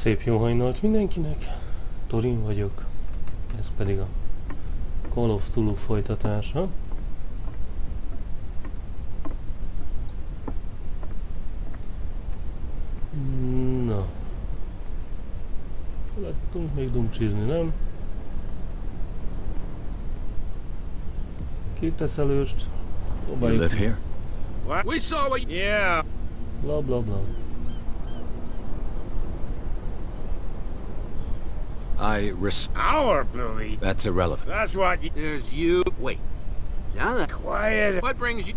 Szép jó hajnalt mindenkinek, Thorin vagyok, ez pedig a Call of Cthulhu folytatása. Na, lettunk még dumcsizni, nem? Kiteszelőst, You live here? What? We saw it. Yeah. bla bla bla. Our Bluey. That's irrelevant. That's what. There's you. Wait. Now that quiet. What brings you?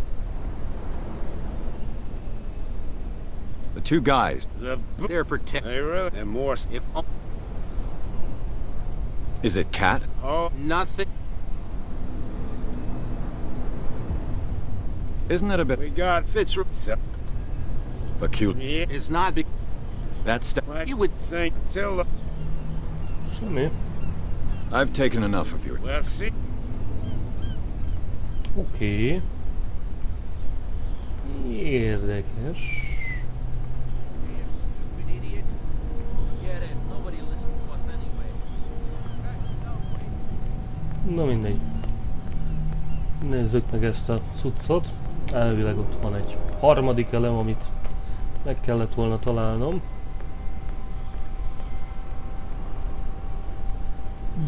The two guys. They're protect. They're more. If. Is it Cat? Oh, nothing. Isn't it a bit We got Fitz. peculiar? Yeah. It's not. That's. What you would think till. Semmi. I've taken enough of you. We'll see. Oké. Érdekes. Damn stupid idiots. Get it. Nobody listens to us anyway. That's no way. Na mindegy. Nézzük meg ezt a cuccot. Elvileg ott van egy harmadik elem, amit meg kellett volna találnom.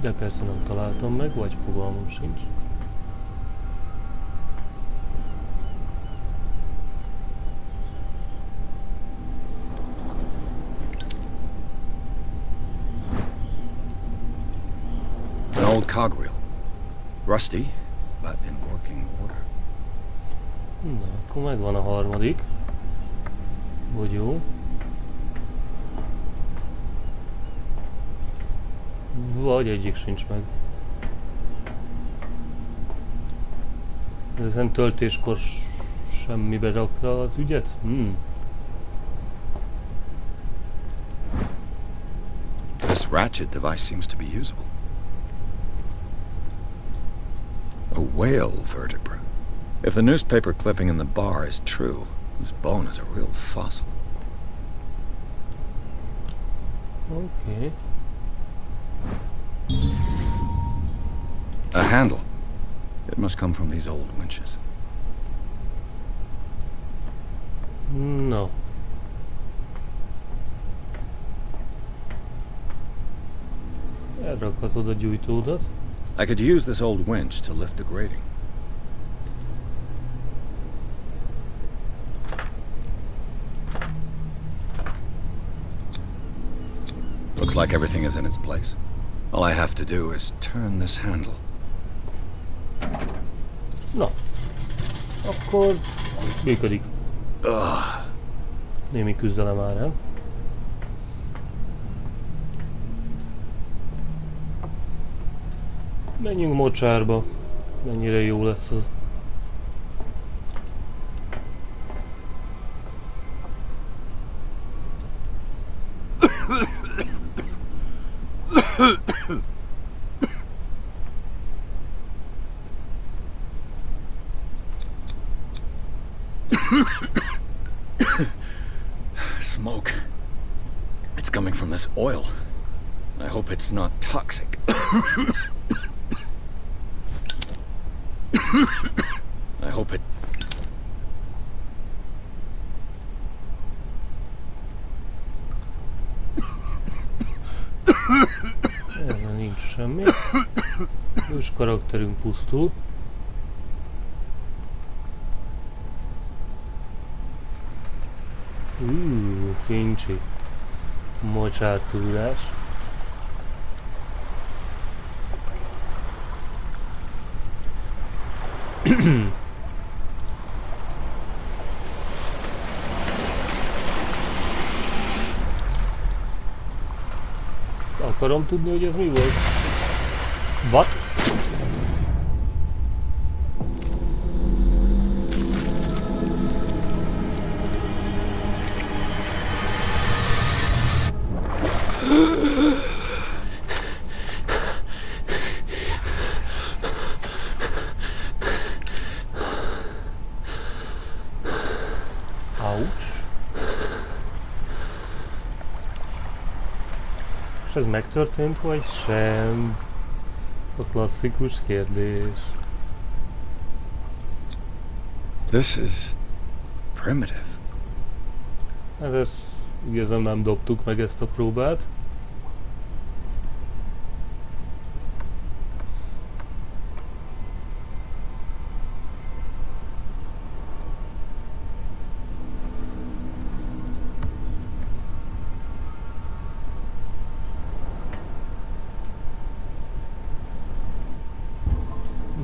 De persze nem találtam meg, vagy fogalmam sincs. An old cogwheel. Rusty, but in working order. Na, akkor megvan a harmadik. Bogyó. Vagy egyik sincs meg. Ezen töltéskor semmibe rakta az ügyet? This ratchet device seems to be usable. A whale vertebra. If the newspaper clipping in the bar is true, this bone is a real fossil. Oké. A handle. It must come from these old winches. No. Elrakhatod a gyújtódat. I could use this old winch to lift the grating. Looks like everything is in its place. All I have to do is turn this handle. Na. Akkor működik. Ugh. Némi küzdelem áll el. Menjünk mocsárba. Mennyire jó lesz az. Smoke. It's coming from this oil. I hope it's not toxic. I hope it... Erre nincs semmi. Ős karakterünk pusztul. Fincsi. Mocsár túrás. Akarom tudni, hogy ez mi volt. What? És ez megtörtént, vagy sem? A klasszikus kérdés. This is primitive. Hát ezt igazán nem dobtuk meg ezt a próbát.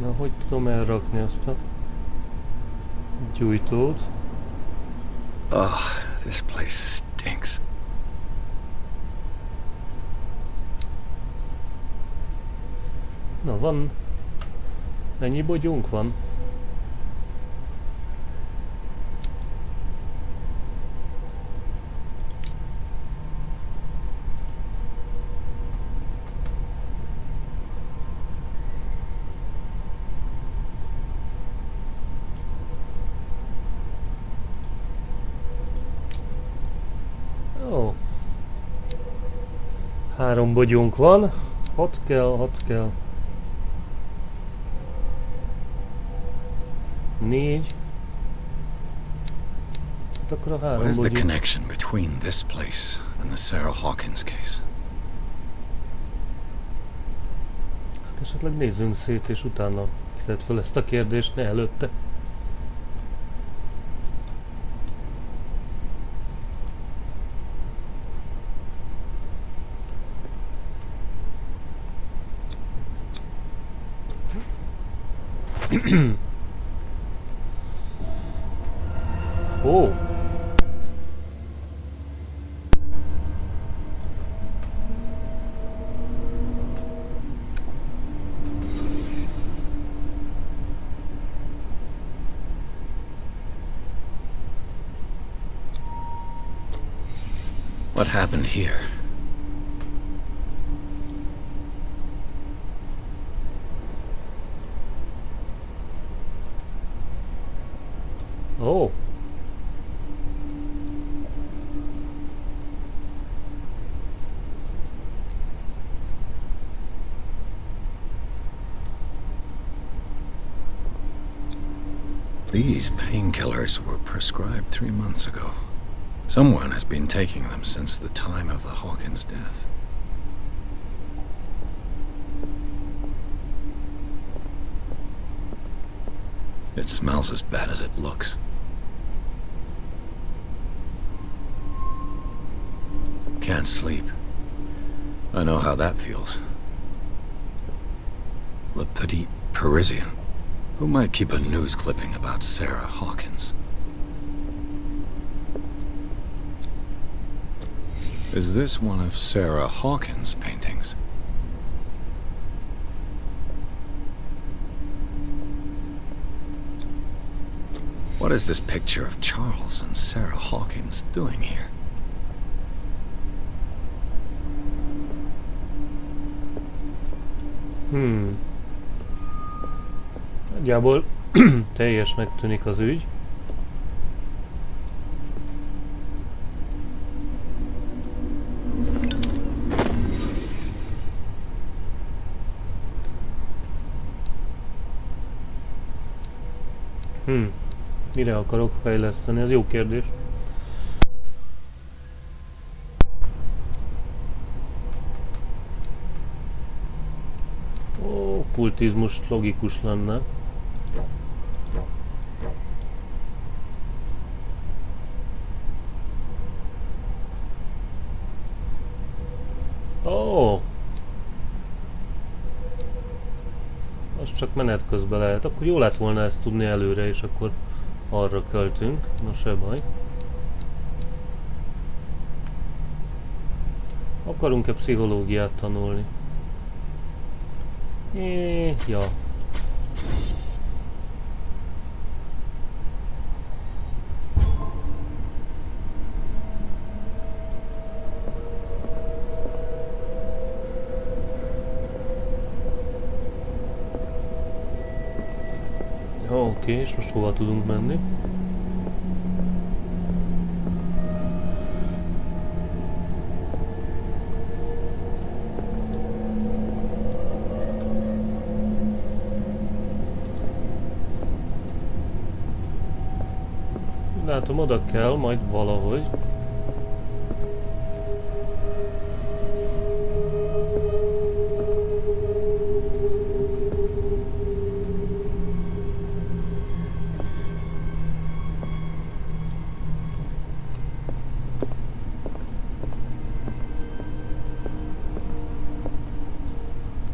Na, hogy tudom elrakni azt a gyújtót? Oh, this place stinks. Na, van... Ennyi bogyónk van? Ó. 3 bogyónk van. 6 kell, 6 kell. 4. Hát akkor a 3 What is the bogyó. connection between this place and the Sarah Hawkins case? Hát esetleg nézzünk szét, és utána kitett fel ezt a kérdést, ne előtte. Ó! What happened here? Ó! These painkillers were prescribed 3 months ago. Someone has been taking them since the time of the Hawkins death. It smells as bad as it looks. Can't sleep. I know how that feels. Le Petit Parisien. Who might keep a news clipping about Sarah Hawkins? Is this one of Sarah Hawkins' paintings? What is this picture of Charles and Sarah Hawkins doing here? Nagyjából teljesnek tűnik az ügy. Mire akarok fejleszteni? Ez jó kérdés. Ó, kultizmus logikus lenne. Ó! Az csak menet közben lehet. Akkor jó lett volna ezt tudni előre, és akkor arra költünk. Na se baj. Akarunk-e pszichológiát tanulni? Ja. Oké, és most hova tudunk menni? Látom, oda kell majd valahogy.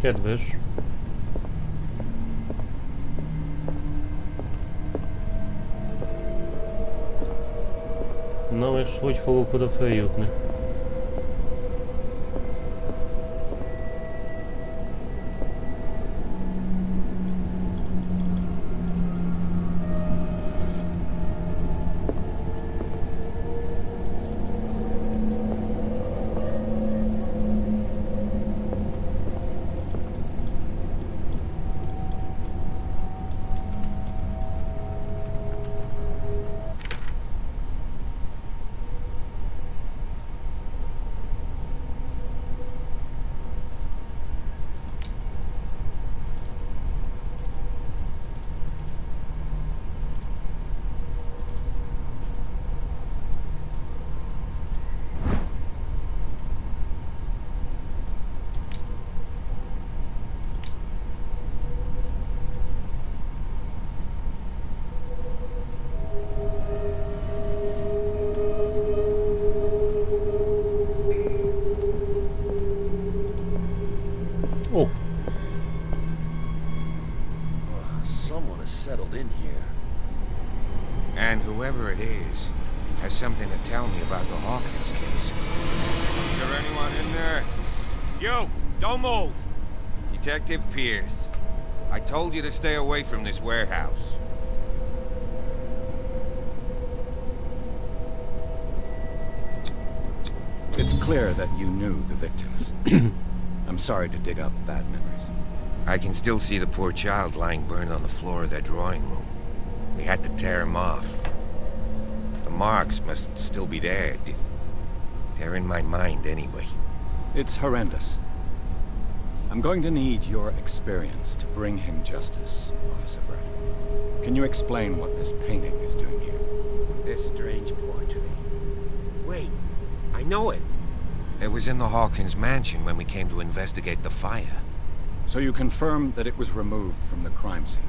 Kedves. Na és hogy fogok oda feljutni? Ó, Someone has settled in here. And whoever it is has something to tell me about the Hawkins case. Is there anyone in there? You! Don't move! Detective Pierce. I told you to stay away from this warehouse. It's clear that you knew the victims. I'm sorry to dig up bad memories. I can still see the poor child lying burned on the floor of their drawing room. We had to tear him off. The marks must still be there. They're in my mind anyway. It's horrendous. I'm going to need your experience to bring him justice, Officer Brett. Can you explain what this painting is doing here? This strange portrait. Wait, I know it. It was in the Hawkins mansion when we came to investigate the fire. So you confirm that it was removed from the crime scene?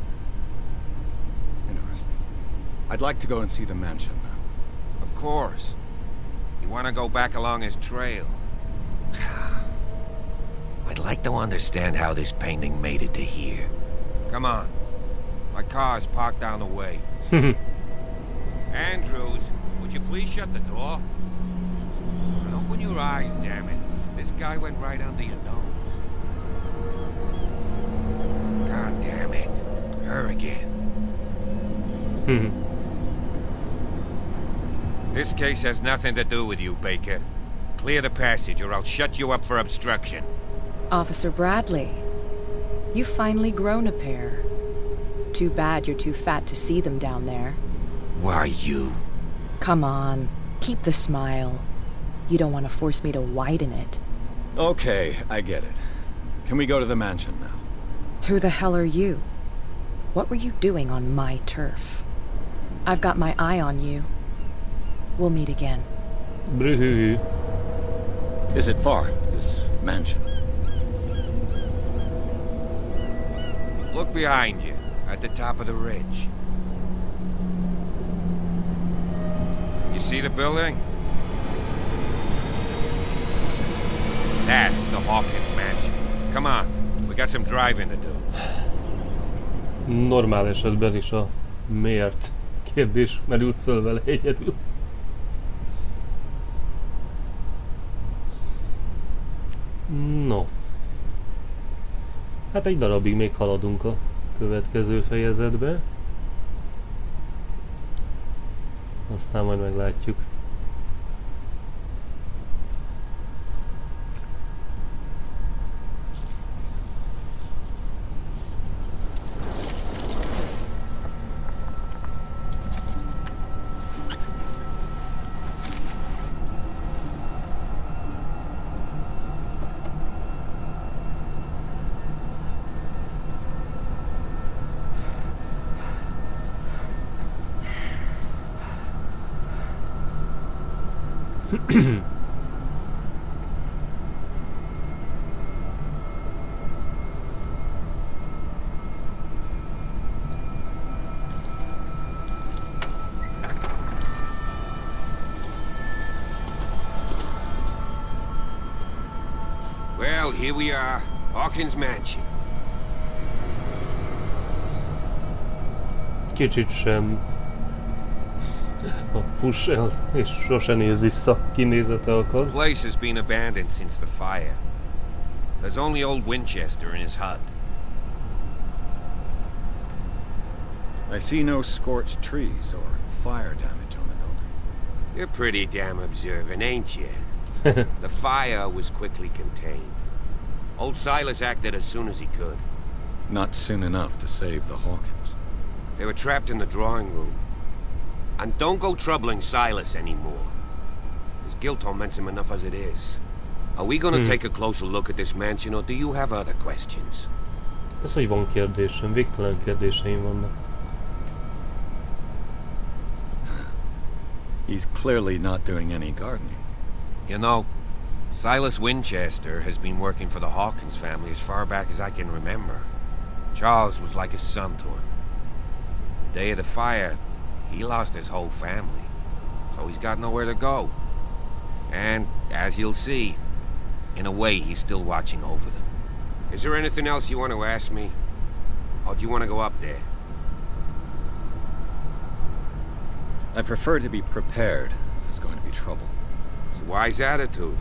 Interesting. I'd like to go and see the mansion now. Of course. You want to go back along his trail? I'd like to understand how this painting made it to here. Come on. My car's parked down the way. Andrews, would you please shut the door? And open your eyes, damn it. This guy went right under your nose. God damn it. Her again. This case has nothing to do with you, Baker. Clear the passage or I'll shut you up for obstruction. Officer Bradley, you've finally grown a pair. Too bad you're too fat to see them down there. Why, you? Come on, keep the smile. You don't want to force me to widen it. Okay, I get it. Can we go to the mansion now? Who the hell are you? What were you doing on my turf? I've got my eye on you. We'll meet again. Brühü. Is it far, this mansion? Look behind you, at the top of the ridge. You see the building? That's the Hawkins mansion. Come on, we got some driving to do. Normál esetben is a miért kérdés merül föl vele egyedül. No. Hát egy darabig még haladunk a következő fejezetbe. Aztán majd meglátjuk. Well, here we are. Hawkins Mansion. Kicsit sem. A fuss az, és sose néz vissza, kinézete akar. The place has been abandoned since the fire. There's only old Winchester in his hut. I see no scorched trees or fire damage on the building. You're pretty damn observant, ain't you? The fire was quickly contained. Old Silas acted as soon as he could. Not soon enough to save the Hawkins. They were trapped in the drawing room. And don't go troubling Silas anymore. His guilt torments him enough as it is. Are we gonna take a closer look at this mansion, or do you have other questions? Ez, hogy van kérdésem, végtelen kérdéseim vannak. He's clearly not doing any gardening. You know, Silas Winchester has been working for the Hawkins family as far back as I can remember. Charles was like a son to him. The day of the fire, he lost his whole family, so he's got nowhere to go. And, as you'll see, in a way he's still watching over them. Is there anything else you want to ask me? Or do you want to go up there? I prefer to be prepared if there's going to be trouble. It's a wise attitude.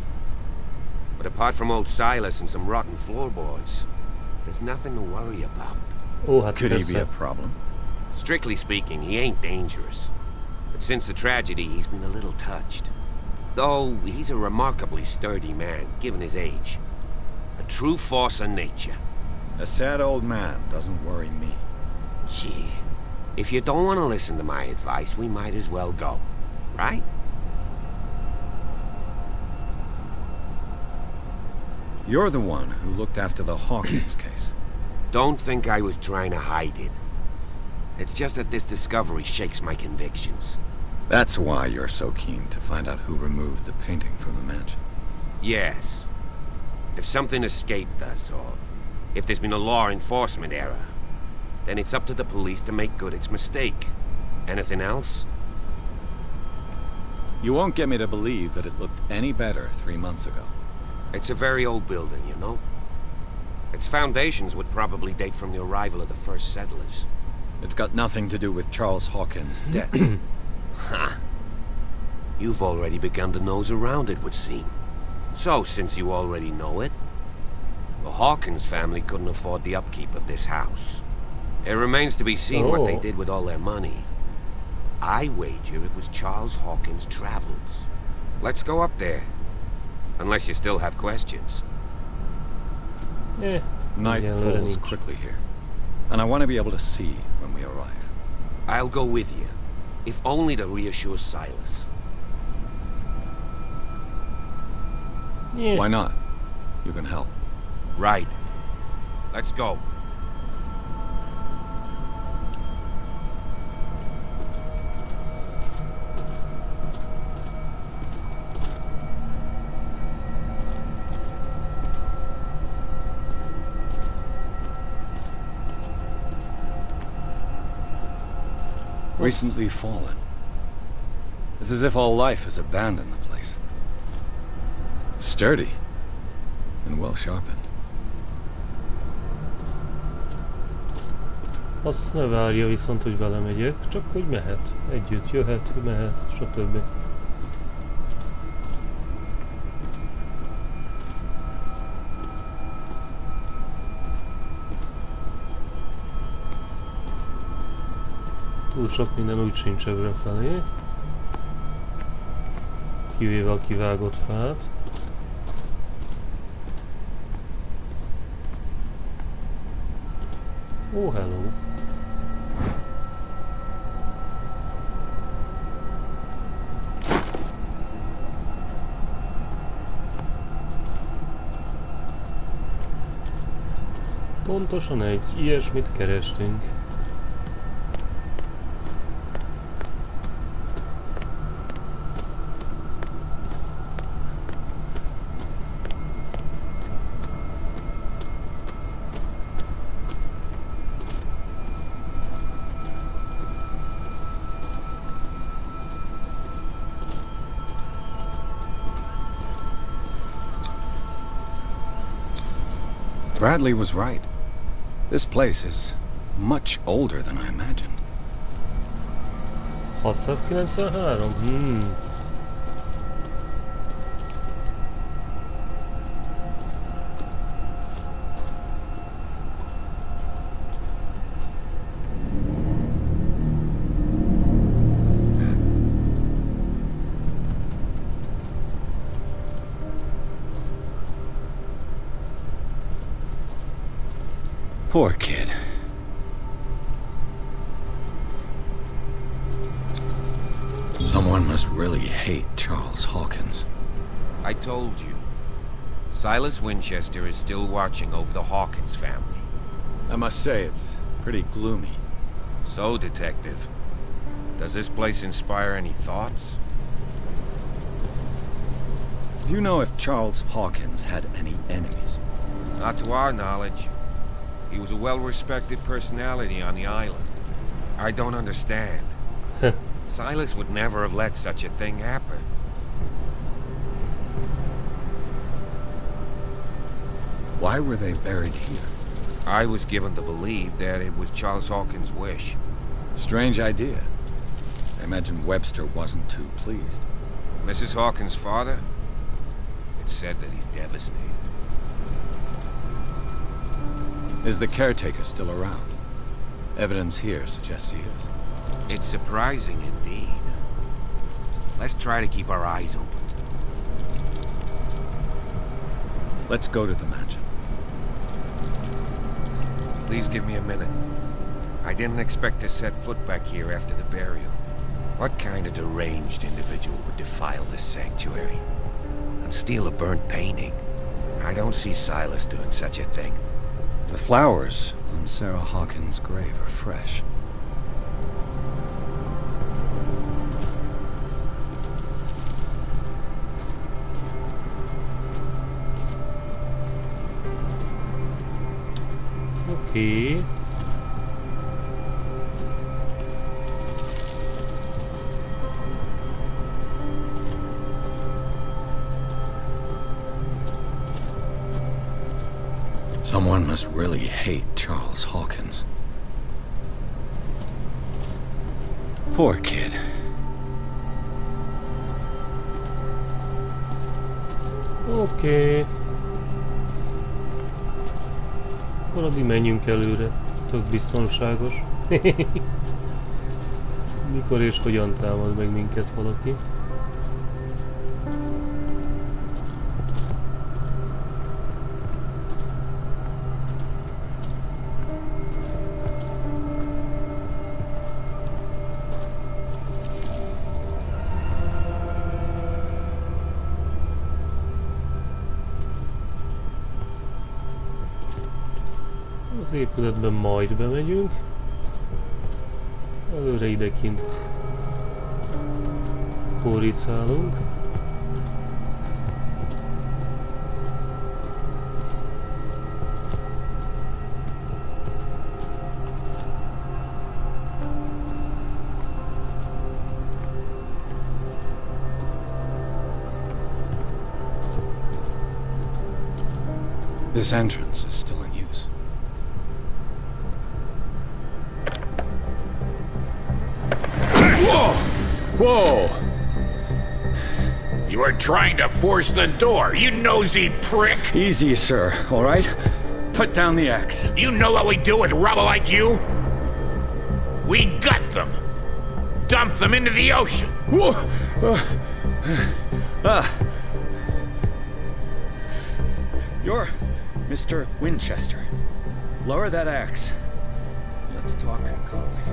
But apart from old Silas and some rotten floorboards, there's nothing to worry about. Ó, hát Could he be persze. a problem? Strictly speaking, he ain't dangerous. But since the tragedy, he's been a little touched. Though, he's a remarkably sturdy man, given his age. A true force of nature. A sad old man doesn't worry me. Gee, if you don't want to listen to my advice, we might as well go. Right? You're the one who looked after the Hawkins case. Don't think I was trying to hide it. It's just that this discovery shakes my convictions. That's why you're so keen to find out who removed the painting from the mansion. Yes. If something escaped us, or if there's been a law enforcement error, then it's up to the police to make good its mistake. Anything else? You won't get me to believe that it looked any better 3 months ago. It's a very old building, you know? Its foundations would probably date from the arrival of the first settlers. It's got nothing to do with Charles Hawkins' death. Ha! You've already begun to nose around it, would seem. So, since you already know it, the Hawkins family couldn't afford the upkeep of this house. It remains to be seen what they did with all their money. I wager it was Charles Hawkins' travels. Let's go up there. Unless you still have questions. Night egyelőre falls nincs. quickly here, and I want to be able to see when we arrive. I'll go with you, if only to reassure Silas. Yeah. Why not? You can help. Right. Let's go. Recently fallen. It's as if all life has abandoned the place. Sturdy and well sharpened. Azt ne várja viszont, hogy vele megyek, csak hogy mehet. Együtt jöhet, mehet, stb. Túl sok minden úgy sincs felé. Kivéve a kivágott fát. Oh, hello. Pontosan ilyesmit kerestünk. Bradley was right. This place is much older than I imagined. 693? Poor kid. Someone must really hate Charles Hawkins. I told you. Silas Winchester is still watching over the Hawkins family. I must say, it's pretty gloomy. So, Detective, does this place inspire any thoughts? Do you know if Charles Hawkins had any enemies? Not to our knowledge. He was a well-respected personality on the island. I don't understand. Silas would never have let such a thing happen. Why were they buried here? I was given to believe that it was Charles Hawkins' wish. Strange idea. I imagine Webster wasn't too pleased. Mrs. Hawkins' father? It's said that he's devastated. Is the caretaker still around? Evidence here suggests he is. It's surprising indeed. Let's try to keep our eyes open. Let's go to the mansion. Please give me a minute. I didn't expect to set foot back here after the burial. What kind of deranged individual would defile this sanctuary? And steal a burnt painting? I don't see Silas doing such a thing. The flowers on Sarah Hawkins' grave are fresh. Okay. Someone must really hate Charles Hawkins. Poor kid. Oké. Akkor addig menjünk előre. Tök biztonságos. Mikor és hogyan támad meg minket valaki. Az épületben majd bemegyünk. Előre idekint kóricálunk. This entrance is still in use. Whoa! Whoa! You were trying to force the door, you nosy prick! Easy, sir, all right? Put down the axe. You know what we do with rubble like you? We gut them! Dump them into the ocean! Whoa! You're Mr. Winchester. Lower that axe. Let's talk calmly.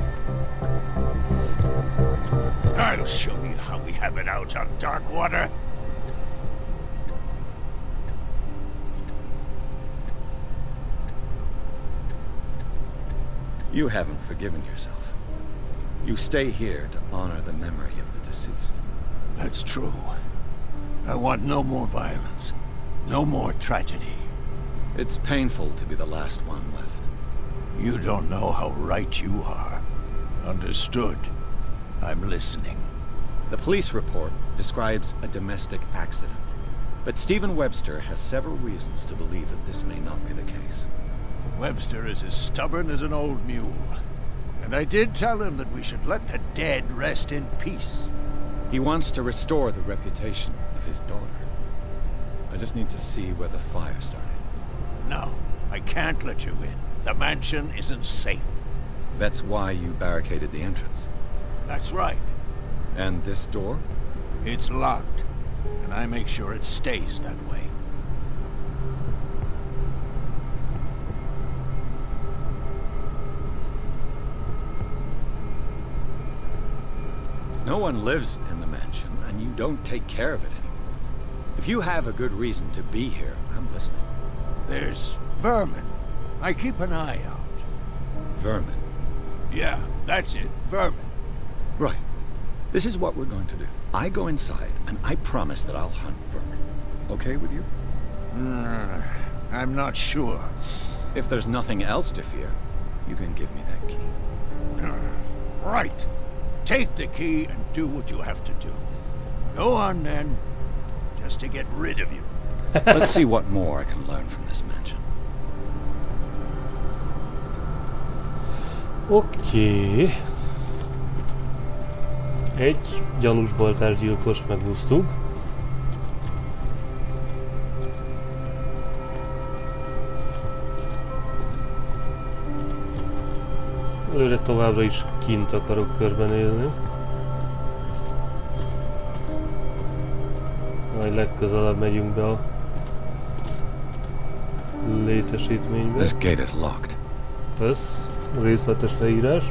I'll show you how we have it out on Darkwater. You haven't forgiven yourself. You stay here to honor the memory of the deceased. That's true. I want no more violence. No more tragedy. It's painful to be the last one left. You don't know how right you are. Understood. I'm listening. The police report describes a domestic accident. But Stephen Webster has several reasons to believe that this may not be the case. Webster is as stubborn as an old mule. And I did tell him that we should let the dead rest in peace. He wants to restore the reputation of his daughter. I just need to see where the fire started. No, I can't let you in. The mansion isn't safe. That's why you barricaded the entrance. That's right. And this door? It's locked, and I make sure it stays that way. No one lives in the mansion, and you don't take care of it anymore. If you have a good reason to be here, I'm listening. There's vermin. I keep an eye out. Vermin. Yeah, that's it. Vermin. Right. This is what we're going to do. I go inside, and I promise that I'll hunt vermin. Okay with you? I'm not sure. If there's nothing else to fear, you can give me that key. Right. Take the key and do what you have to do. Go on then, just to get rid of you. Let's see what more I can learn from this mansion. Oké. Egy gyanús baltárgyilkos megúsztunk. Előre továbbra is kint akarok körbenézni. Majd legközelebb megyünk be a létesítménybe. This gate is locked. Ez részletes leírás.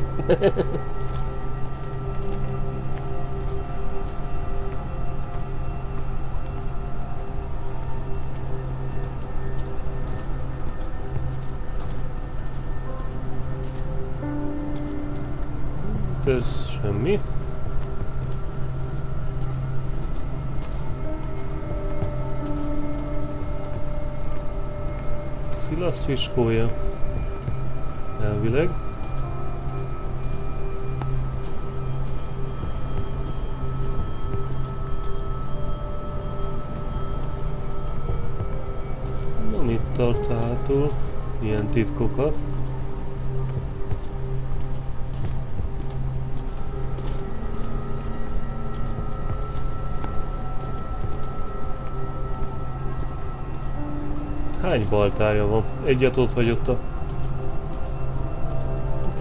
Ez semmi. Szilasz fiskója. Elvileg. Na, mit tart hátul? Ilyen titkokat. Hány baltája van? Egyet ott hagyott a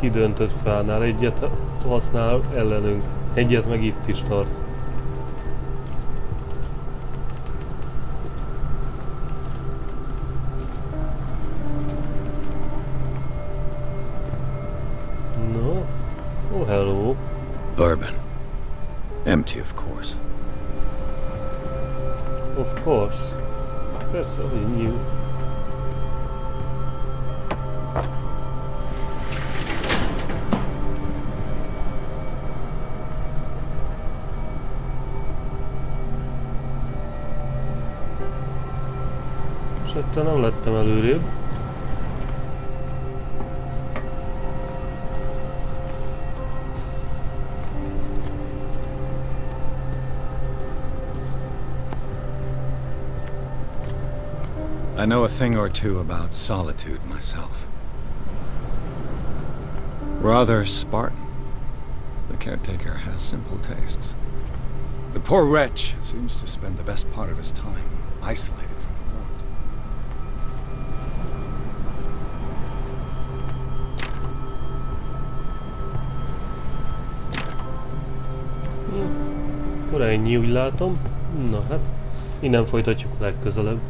kidöntött fánál, egyet használ ellenünk, egyet meg itt is tart. No. Oh, hello. Bourbon. Empty, of course. Of course. Persze, hogy nyíl. És ettől nem lettem előrébb. I know a thing or two about solitude myself. Rather Spartan. The caretaker has simple tastes. The poor wretch seems to spend the best part of his time isolated from the world. Akkor ennyi, úgy látom. Na hát, innen folytatjuk legközelebb.